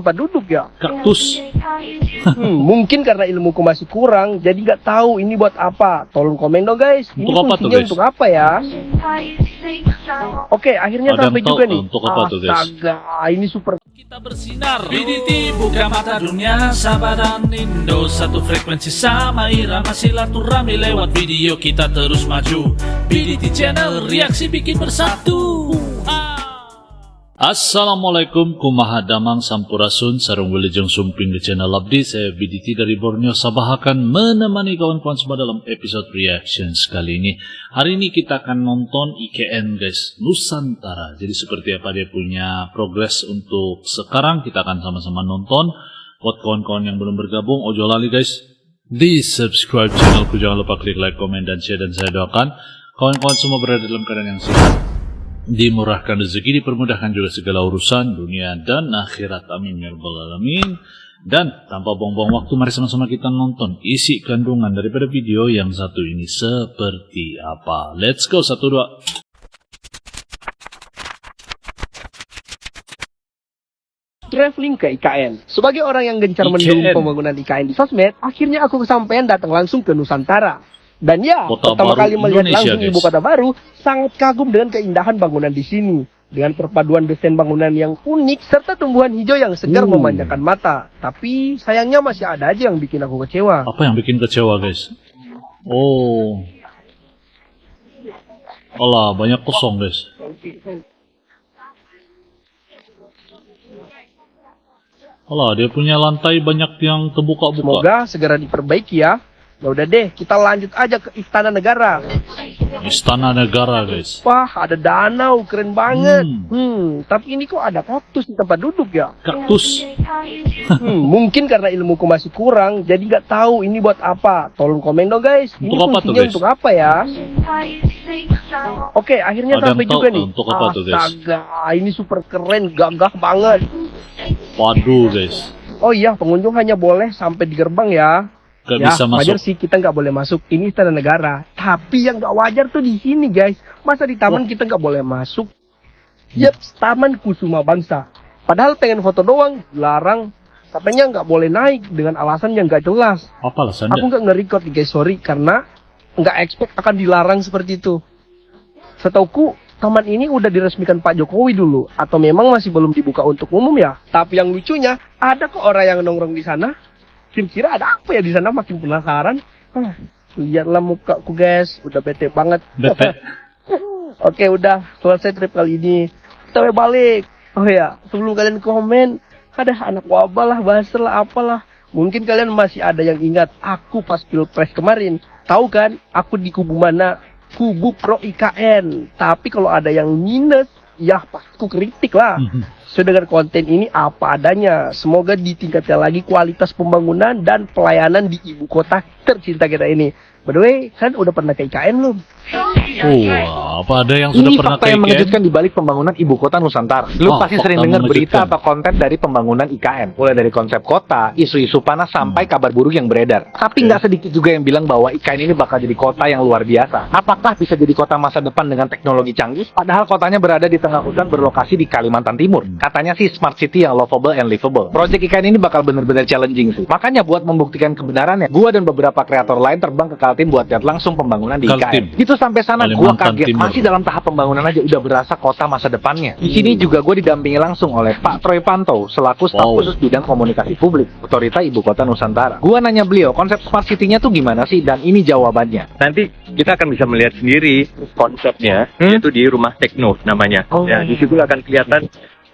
tempat duduk ya? Kaktus. Mungkin karena ilmuku masih kurang, jadi nggak tahu ini buat apa. Tolong komen dong guys. Ini Untuk apa tuh, fungsinya guys? untuk apa ya? Oke, akhirnya Ada yang sampai tahu juga nih. untuk apa tuh, guys? Astaga, ini super. Kita bersinar, BDT buka mata dunia, Sabah dan Indo satu frekuensi sama irama silaturahmi lewat video kita terus maju. BDT Channel, reaksi bikin bersatu. Assalamualaikum, kumaha damang sampurasun, sarung wilujeng sumping di channel abdi. Saya BDT dari Borneo Sabah akan menemani kawan-kawan semua dalam episode reactions kali ini. Hari ini kita akan nonton IKN guys, Nusantara. Jadi seperti apa dia punya progres untuk sekarang, kita akan sama-sama nonton. Buat kawan-kawan yang belum bergabung, ojo lali guys, di subscribe channelku, jangan lupa klik like, komen, dan share. Dan saya doakan kawan-kawan semua berada dalam keadaan yang sehat, dimurahkan rezeki, dipermudahkan juga segala urusan dunia dan akhirat, amin ya rabbal alamin. Dan tanpa buang-buang waktu, mari sama-sama kita nonton isi kandungan daripada video yang satu ini seperti apa. Let's go, 1, 2. Traveling ke IKN. Sebagai orang yang gencar mendukung pembangunan IKN di sosmed, akhirnya aku kesampaian datang langsung ke Nusantara. Dan ya, pertama kali melihat Indonesia, langsung guys. ibu kota baru, sangat kagum dengan keindahan bangunan di sini. Dengan perpaduan desain bangunan yang unik, serta tumbuhan hijau yang segar memanjakan mata. Tapi sayangnya masih ada aja yang bikin aku kecewa. Apa yang bikin kecewa guys? Oh, alah, banyak kosong guys. Alah, dia punya lantai banyak yang terbuka-buka. Semoga segera diperbaiki ya. Ya udah deh, kita lanjut aja ke Istana Negara. Istana Negara guys. Wah, ada danau, keren banget. Tapi ini kok ada kaktus di tempat duduk ya? Kaktus. Mungkin karena ilmuku masih kurang, jadi nggak tahu ini buat apa. Tolong komen dong guys. Ini Untuk apa tuh, fungsinya guys? untuk apa ya? Oke, akhirnya Ada sampai yang tahu juga nih. untuk apa tuh, guys? Astaga, ini super keren, gagah banget. Waduh guys. Oh iya, pengunjung hanya boleh sampai di gerbang ya. Gak Ya, bisa wajar masuk. sih kita nggak boleh masuk. Ini Istana Negara. Tapi yang nggak wajar tuh di sini guys. Masa di taman kita nggak boleh masuk? Yap, Taman Kusuma Bangsa. Padahal pengen foto doang, larang. Katanya nggak boleh naik dengan alasan yang nggak jelas. Apa alasannya? Aku nggak nge-record nih guys, sorry. Karena nggak expect akan dilarang seperti itu. Setauku, taman ini udah diresmikan Pak Jokowi dulu. Atau memang masih belum dibuka untuk umum ya. Tapi yang lucunya, ada kok orang yang nongkrong di sana. Kira-kira ada apa ya di sana, makin penasaran. Lihatlah mukaku guys, udah bete banget. Bete. Oke, udah selesai trip kali ini. Kita balik. Oh ya, sebelum kalian komen, ada anak wabah lah, bahasa lah, apalah. Mungkin kalian masih ada yang ingat aku pas pilpres kemarin. Tahu kan, aku di kubu mana? Kubu pro IKN. Tapi kalau ada yang minus, ya pasti aku kritik lah. Dengan konten ini apa adanya. Semoga ditingkatkan lagi kualitas pembangunan dan pelayanan di ibu kota tercinta kita ini. By the way, kalian udah pernah ke IKN belum? Apa ada yang sudah Ini pernah fakta yang ke IKN? mengejutkan di balik pembangunan ibu kota Nusantara. Lu pasti fakta sering dengar berita mengejutkan. atau konten dari pembangunan IKN. Mulai dari konsep kota, isu-isu panas, sampai kabar buruk yang beredar. Tapi nggak sedikit juga yang bilang bahwa IKN ini bakal jadi kota yang luar biasa. Apakah bisa jadi kota masa depan dengan teknologi canggih? Padahal kotanya berada di tengah hutan berlokasi di Kalimantan Timur. Katanya sih smart city yang lovable and livable. Project IKN ini bakal bener-bener challenging sih. Makanya buat membuktikan kebenarannya, gua dan beberapa kreator lain terbang ke Kaltim buat lihat langsung pembangunan di Kaltim. IKN. Itu sampai sana gua Kalimantan kaget. Timur. Masih dalam tahap pembangunan aja udah berasa kota masa depannya. Di sini juga gue didampingi langsung oleh Pak Troy Panto selaku staf khusus bidang komunikasi publik Otorita Ibu Kota Nusantara. Gua nanya beliau konsep smart city-nya tuh gimana sih, dan ini jawabannya. Nanti kita akan bisa melihat sendiri konsepnya, yaitu di Rumah Tekno namanya. Ya, di situ akan kelihatan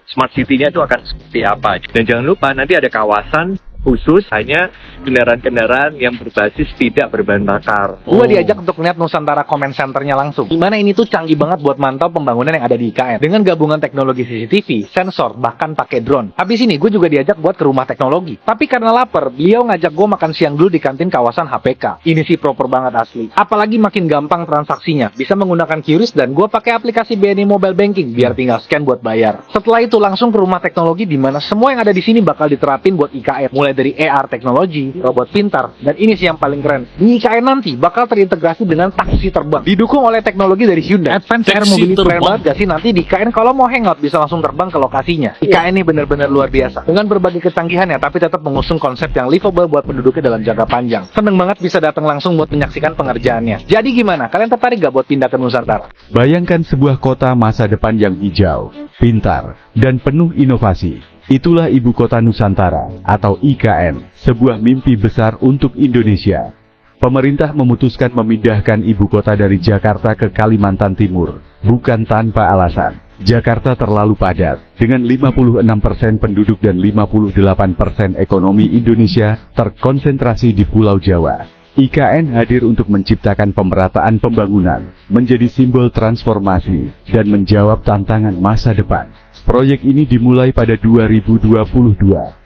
smart city-nya itu akan seperti apa. Dan jangan lupa nanti ada kawasan khusus hanya kendaraan-kendaraan yang berbasis tidak berbahan bakar. Gua diajak untuk lihat Nusantara Comment Center-nya langsung. Dimana ini tuh canggih banget buat mantau pembangunan yang ada di IKN. Dengan gabungan teknologi CCTV, sensor, bahkan pakai drone. Habis ini gue juga diajak buat ke rumah teknologi. Tapi karena lapar, beliau ngajak gue makan siang dulu di kantin kawasan HPK. Ini sih proper banget asli. Apalagi makin gampang transaksinya. Bisa menggunakan QRIS dan gue pakai aplikasi BNI Mobile Banking biar tinggal scan buat bayar. Setelah itu langsung ke rumah teknologi di mana semua yang ada di sini bakal diterapin buat IKN. Mulai mulai dari AR teknologi, robot pintar, dan ini sih yang paling keren. Di IKN nanti bakal terintegrasi dengan taksi terbang. Didukung oleh teknologi dari Hyundai. Advance Air Taksi Mobility keren terbang. banget gak sih? Nanti di IKN kalau mau hangout bisa langsung terbang ke lokasinya. IKN ini benar-benar luar biasa. Dengan berbagai kecanggihannya, tapi tetap mengusung konsep yang livable buat penduduknya dalam jangka panjang. Seneng banget bisa datang langsung buat menyaksikan pengerjaannya. Jadi gimana? Kalian tertarik gak buat pindah ke Nusantara? Bayangkan sebuah kota masa depan yang hijau, pintar, dan penuh inovasi. Itulah Ibu Kota Nusantara atau IKN, sebuah mimpi besar untuk Indonesia. Pemerintah memutuskan memindahkan ibu kota dari Jakarta ke Kalimantan Timur, bukan tanpa alasan. Jakarta terlalu padat, dengan 56% penduduk dan 58% ekonomi Indonesia terkonsentrasi di Pulau Jawa. IKN hadir untuk menciptakan pemerataan pembangunan, menjadi simbol transformasi, dan menjawab tantangan masa depan. Proyek ini dimulai pada 2022,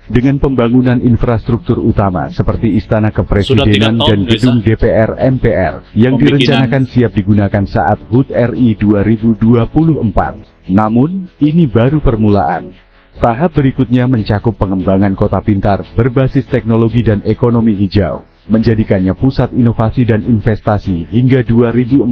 dengan pembangunan infrastruktur utama seperti Istana Kepresidenan 3 tahun, dan guys, gedung DPR MPR, yang Pembikinan. direncanakan siap digunakan saat HUT RI 2024. Namun, ini baru permulaan. Tahap berikutnya mencakup pengembangan kota pintar berbasis teknologi dan ekonomi hijau, menjadikannya pusat inovasi dan investasi hingga 2045.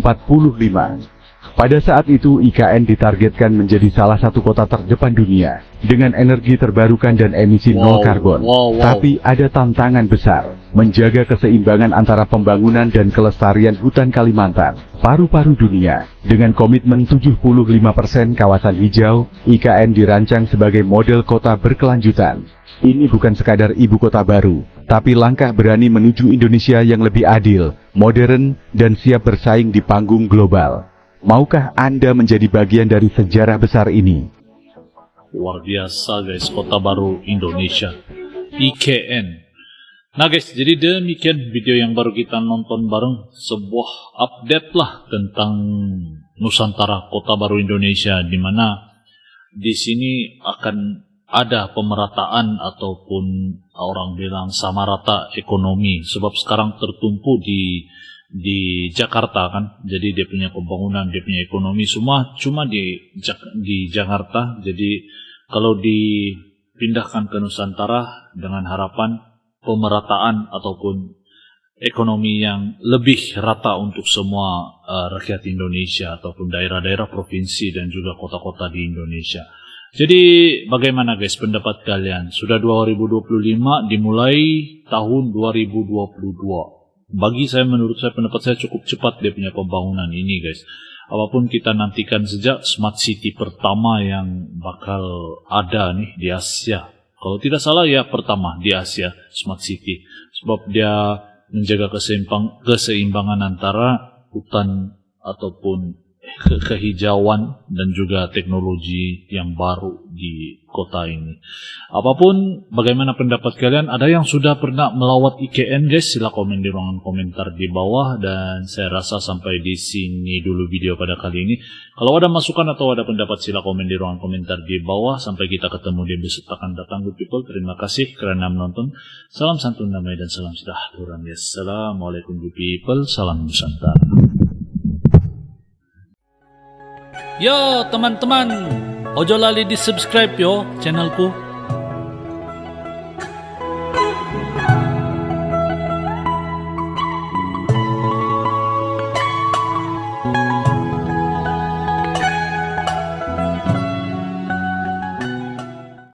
Pada saat itu IKN ditargetkan menjadi salah satu kota terdepan dunia dengan energi terbarukan dan emisi nol karbon. Tapi ada tantangan besar, menjaga keseimbangan antara pembangunan dan kelestarian hutan Kalimantan, paru-paru dunia. Dengan komitmen 75% kawasan hijau, IKN dirancang sebagai model kota berkelanjutan. Ini bukan sekadar ibu kota baru, tapi langkah berani menuju Indonesia yang lebih adil, modern, dan siap bersaing di panggung global. Maukah Anda menjadi bagian dari sejarah besar ini? Luar biasa guys, kota baru Indonesia, IKN. Nah guys, jadi demikian video yang baru kita nonton bareng, sebuah update lah tentang Nusantara, kota baru Indonesia, di mana di sini akan ada pemerataan ataupun orang bilang sama rata ekonomi, sebab sekarang tertumpu di Jakarta kan, jadi dia punya pembangunan, dia punya ekonomi semua cuma di Jakarta. Jadi kalau dipindahkan ke Nusantara dengan harapan pemerataan ataupun ekonomi yang lebih rata untuk semua rakyat Indonesia ataupun daerah-daerah provinsi dan juga kota-kota di Indonesia. Jadi bagaimana guys pendapat kalian? Sudah 2025, dimulai tahun 2022. Bagi saya, menurut saya, pendapat saya cukup cepat dia punya pembangunan ini guys. Apapun kita nantikan sejak smart city pertama yang bakal ada nih di Asia. Kalau tidak salah ya pertama di Asia smart city. Sebab dia menjaga keseimbangan antara hutan ataupun kehijauan dan juga teknologi yang baru di kota ini. Apapun, bagaimana pendapat kalian? Ada yang sudah pernah melawat IKN guys? Sila komen di ruangan komentar di bawah. Dan saya rasa sampai di sini dulu video pada kali ini. Kalau ada masukan atau ada pendapat, sila komen di ruangan komentar di bawah. Sampai kita ketemu di episode akan datang, good people. Terima kasih karena menonton. Salam santun, damai, dan salam sejahtera. Assalamualaikum good people. Salam Nusantara. Yo teman-teman, ojo lali di subscribe yo channelku.